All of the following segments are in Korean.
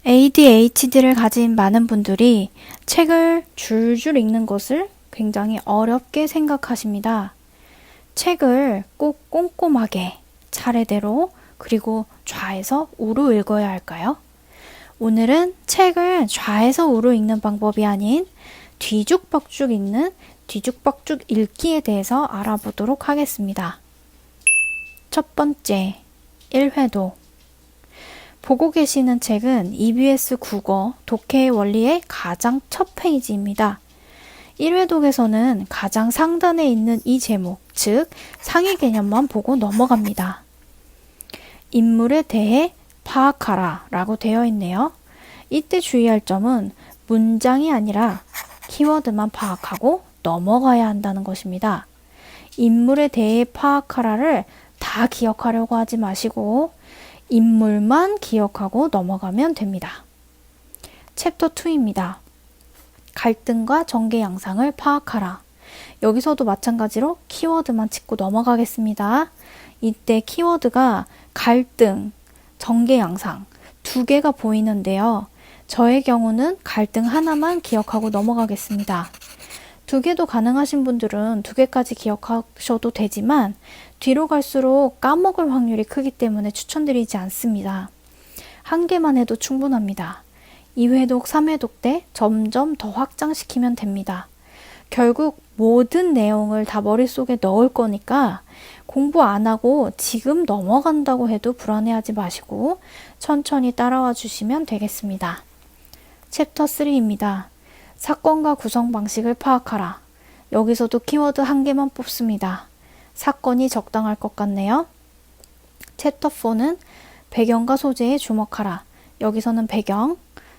ADHD를 가진 많은 분들이 책을 줄줄 읽는 것을 굉장히 어렵게 생각하십니다. 책을 꼭 꼼꼼하게 차례대로 그리고 좌에서 우로 읽어야 할까요? 오늘은 책을 좌에서 우로 읽는 방법이 아닌 뒤죽박죽 읽는 뒤죽박죽 읽기에 대해서 알아보도록 하겠습니다. 첫 번째, 1회독. 보고 계시는 책은 EBS 국어 독해의 원리의 가장 첫 페이지입니다. 1회독에서는 가장 상단에 있는 이 제목, 즉 상위 개념만 보고 넘어갑니다. 인물에 대해 파악하라 라고 되어 있네요. 이때 주의할 점은 문장이 아니라 키워드만 파악하고 넘어가야 한다는 것입니다. 인물에 대해 파악하라를 다 기억하려고 하지 마시고 인물만 기억하고 넘어가면 됩니다. 챕터 2입니다. 갈등과 전개 양상을 파악하라. 여기서도 마찬가지로 키워드만 짚고 넘어가겠습니다. 이때 키워드가 갈등, 전개 양상 두 개가 보이는데요. 저의 경우는 갈등 하나만 기억하고 넘어가겠습니다. 두 개도 가능하신 분들은 두 개까지 기억하셔도 되지만 뒤로 갈수록 까먹을 확률이 크기 때문에 추천드리지 않습니다. 한 개만 해도 충분합니다. 2회독, 3회독 때 점점 더 확장시키면 됩니다. 결국 모든 내용을 다 머릿속에 넣을 거니까 공부 안 하고 지금 넘어간다고 해도 불안해하지 마시고 천천히 따라와 주시면 되겠습니다. 챕터 3입니다. 사건과 구성 방식을 파악하라. 여기서도 키워드 한 개만 뽑습니다. 사건이 적당할 것 같네요. 챕터 4는 배경과 소재에 주목하라. 여기서는 배경.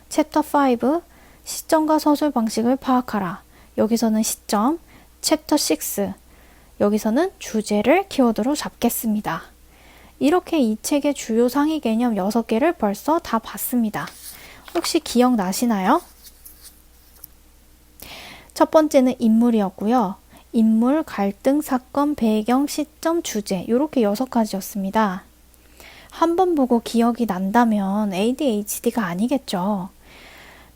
챕터 5 시점과 서술 방식을 파악하라. 여기서는 시점. 챕터 6 여기서는 주제를 키워드로 잡겠습니다. 이렇게 이 책의 주요 상위 개념 6개를 벌써 다 봤습니다. 혹시 기억나시나요? 첫 번째는 인물이었고요. 인물, 갈등, 사건, 배경, 시점, 주제 이렇게 6가지였습니다. 한 번 보고 기억이 난다면 ADHD가 아니겠죠.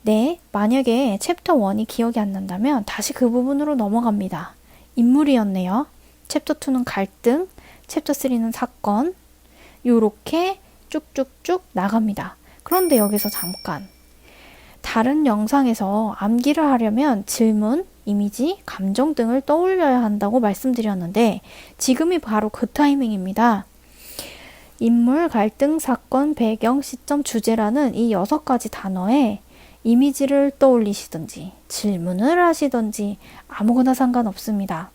네, 만약에 챕터 1이 기억이 안 난다면 다시 그 부분으로 넘어갑니다. 인물이었네요. 챕터 2는 갈등, 챕터 3는 사건 이렇게 쭉쭉쭉 나갑니다. 그런데 여기서 잠깐 다른 영상에서 암기를 하려면 질문, 이미지, 감정 등을 떠올려야 한다고 말씀드렸는데 지금이 바로 그 타이밍입니다. 인물, 갈등, 사건, 배경, 시점, 주제라는 이 6가지 단어에 이미지를 떠올리시든지 질문을 하시든지 아무거나 상관없습니다.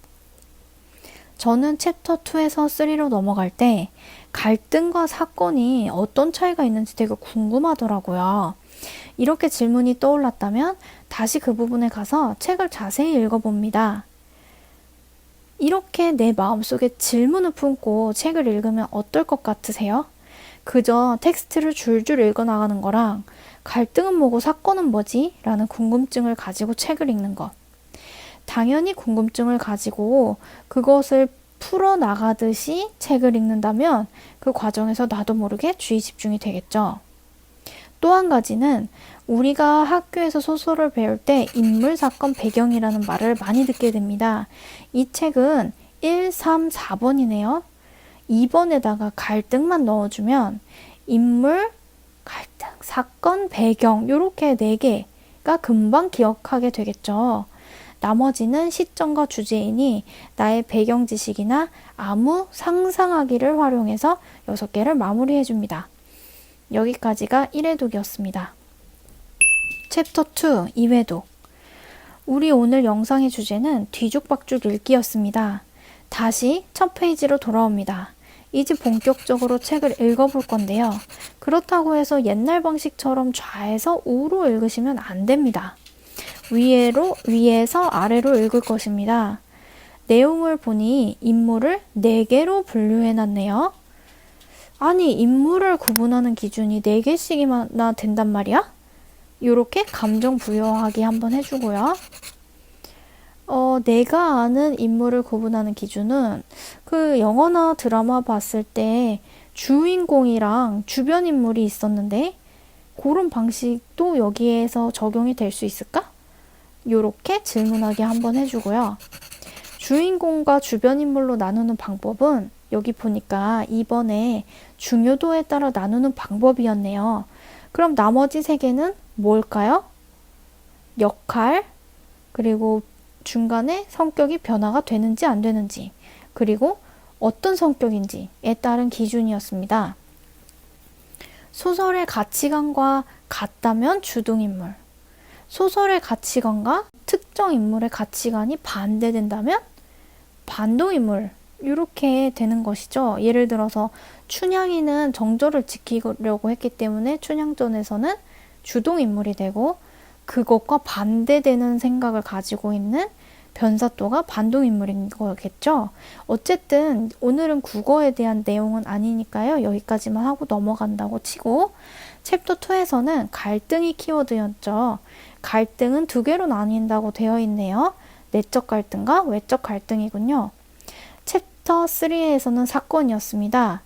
저는 챕터 2에서 3로 넘어갈 때 갈등과 사건이 어떤 차이가 있는지 되게 궁금하더라고요. 이렇게 질문이 떠올랐다면 다시 그 부분에 가서 책을 자세히 읽어봅니다. 이렇게 내 마음속에 질문을 품고 책을 읽으면 어떨 것 같으세요? 그저 텍스트를 줄줄 읽어나가는 거랑 갈등은 뭐고 사건은 뭐지? 라는 궁금증을 가지고 책을 읽는 것. 당연히 궁금증을 가지고 그것을 풀어나가듯이 책을 읽는다면 그 과정에서 나도 모르게 주의 집중이 되겠죠. 또 한 가지는 우리가 학교에서 소설을 배울 때 인물, 사건, 배경이라는 말을 많이 듣게 됩니다. 이 책은 1, 3, 4번이네요. 2번에다가 갈등만 넣어주면 인물, 갈등, 사건, 배경 이렇게 4개가 금방 기억하게 되겠죠. 나머지는 시점과 주제이니 나의 배경 지식이나 아무 상상하기를 활용해서 6개를 마무리해 줍니다. 여기까지가 1회독이었습니다. 챕터 2, 2회독. 우리 오늘 영상의 주제는 뒤죽박죽 읽기였습니다. 다시 첫 페이지로 돌아옵니다. 이제 본격적으로 책을 읽어볼 건데요. 그렇다고 해서 옛날 방식처럼 좌에서 우로 읽으시면 안 됩니다. 위에서 아래로 읽을 것입니다. 내용을 보니 인물을 4개로 분류해놨네요. 아니, 인물을 구분하는 기준이 4개씩이나 된단 말이야? 이렇게 감정 부여하기 한번 해주고요. 내가 아는 인물을 구분하는 기준은 그 영화나 드라마 봤을 때 주인공이랑 주변 인물이 있었는데 그런 방식도 여기에서 적용이 될 수 있을까? 요렇게 질문하게 한번 해주고요. 주인공과 주변 인물로 나누는 방법은 여기 보니까 2번에 중요도에 따라 나누는 방법이었네요. 그럼 나머지 3개는 뭘까요? 역할, 그리고 중간에 성격이 변화가 되는지 안 되는지, 그리고 어떤 성격인지에 따른 기준이었습니다. 소설의 가치관과 같다면 주동인물, 소설의 가치관과 특정 인물의 가치관이 반대된다면 반동인물, 이렇게 되는 것이죠. 예를 들어서 춘향이는 정절을 지키려고 했기 때문에 춘향전에서는 주동인물이 되고, 그것과 반대되는 생각을 가지고 있는 변사또가 반동인물인 거겠죠. 어쨌든 오늘은 국어에 대한 내용은 아니니까요. 여기까지만 하고 넘어간다고 치고, 챕터 2에서는 갈등이 키워드였죠. 갈등은 2개로 나뉜다고 되어 있네요. 내적 갈등과 외적 갈등이군요. 챕터 3에서는 사건이었습니다.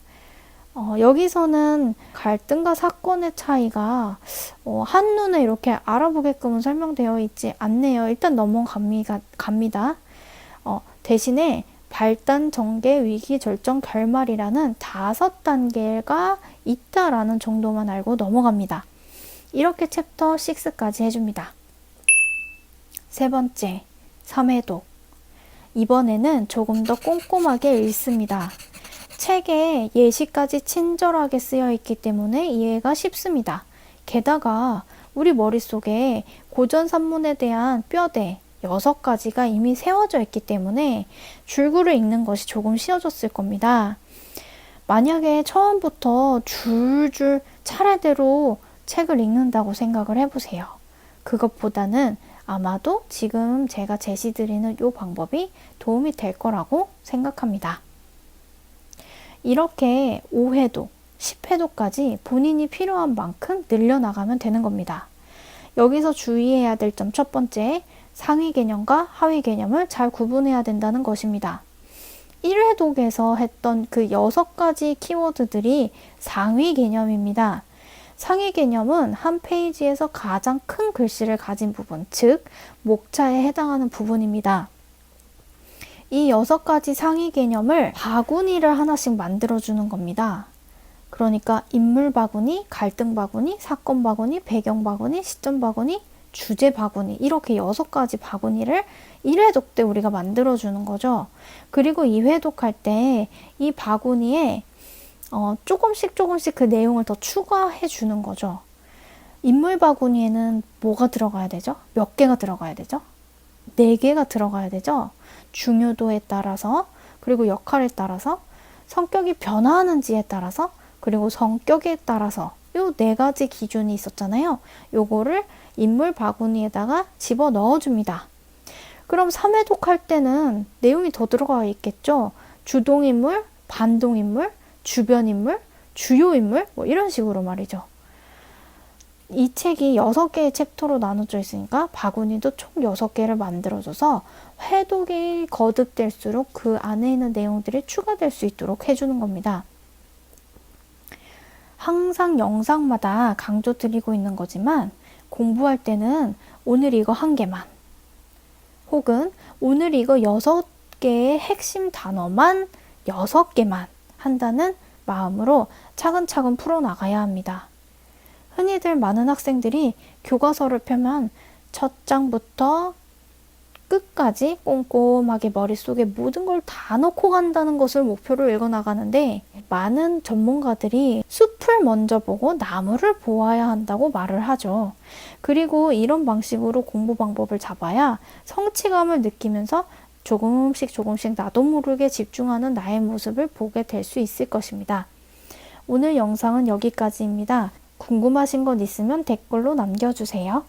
여기서는 갈등과 사건의 차이가 한눈에 이렇게 알아보게끔은 설명되어 있지 않네요. 일단 넘어갑니다. 대신에 발단, 전개, 위기, 절정, 결말이라는 5단계가 있다라는 정도만 알고 넘어갑니다. 이렇게 챕터 6까지 해줍니다. 3번째, 3회독. 이번에는 조금 더 꼼꼼하게 읽습니다. 책에 예시까지 친절하게 쓰여 있기 때문에 이해가 쉽습니다. 게다가 우리 머릿속에 고전산문에 대한 뼈대 6가지가 이미 세워져 있기 때문에 줄글을 읽는 것이 조금 쉬워졌을 겁니다. 만약에 처음부터 줄줄 차례대로 책을 읽는다고 생각을 해보세요. 그것보다는 아마도 지금 제가 제시드리는 이 방법이 도움이 될 거라고 생각합니다. 이렇게 5회독, 10회독까지 본인이 필요한 만큼 늘려나가면 되는 겁니다. 여기서 주의해야 될 점 첫 번째, 상위 개념과 하위 개념을 잘 구분해야 된다는 것입니다. 1회독에서 했던 그 6가지 키워드들이 상위 개념입니다. 상위 개념은 한 페이지에서 가장 큰 글씨를 가진 부분, 즉 목차에 해당하는 부분입니다. 이 6가지 상위 개념을 바구니를 하나씩 만들어주는 겁니다. 그러니까 인물 바구니, 갈등 바구니, 사건 바구니, 배경 바구니, 시점 바구니, 주제 바구니, 이렇게 6가지 바구니를 1회독 때 우리가 만들어주는 거죠. 그리고 2회독 할 때 이 바구니에 조금씩 그 내용을 더 추가해 주는 거죠. 인물 바구니에는 뭐가 들어가야 되죠? 몇 개가 들어가야 되죠? 4개가 들어가야 되죠? 중요도에 따라서, 그리고 역할에 따라서, 성격이 변화하는지에 따라서, 그리고 성격에 따라서 이 4가지 기준이 있었잖아요. 요거를 인물 바구니에다가 집어 넣어줍니다. 그럼 3회독 할 때는 내용이 더 들어가 있겠죠? 주동인물, 반동인물, 주변인물, 주요인물, 뭐 이런 식으로 말이죠. 이 책이 6개의 챕터로 나눠져 있으니까 바구니도 총 6개를 만들어줘서 회독이 거듭될수록 그 안에 있는 내용들이 추가될 수 있도록 해주는 겁니다. 항상 영상마다 강조드리고 있는 거지만 공부할 때는 오늘 이거 1개만, 혹은 오늘 이거 6개의 핵심 단어만 6개만 한다는 마음으로 차근차근 풀어나가야 합니다. 흔히들 많은 학생들이 교과서를 펴면 첫 장부터 끝까지 꼼꼼하게 머릿속에 모든 걸 다 넣고 간다는 것을 목표로 읽어나가는데, 많은 전문가들이 숲을 먼저 보고 나무를 보아야 한다고 말을 하죠. 그리고 이런 방식으로 공부 방법을 잡아야 성취감을 느끼면서 조금씩 나도 모르게 집중하는 나의 모습을 보게 될 수 있을 것입니다. 오늘 영상은 여기까지입니다. 궁금하신 것 있으면 댓글로 남겨주세요.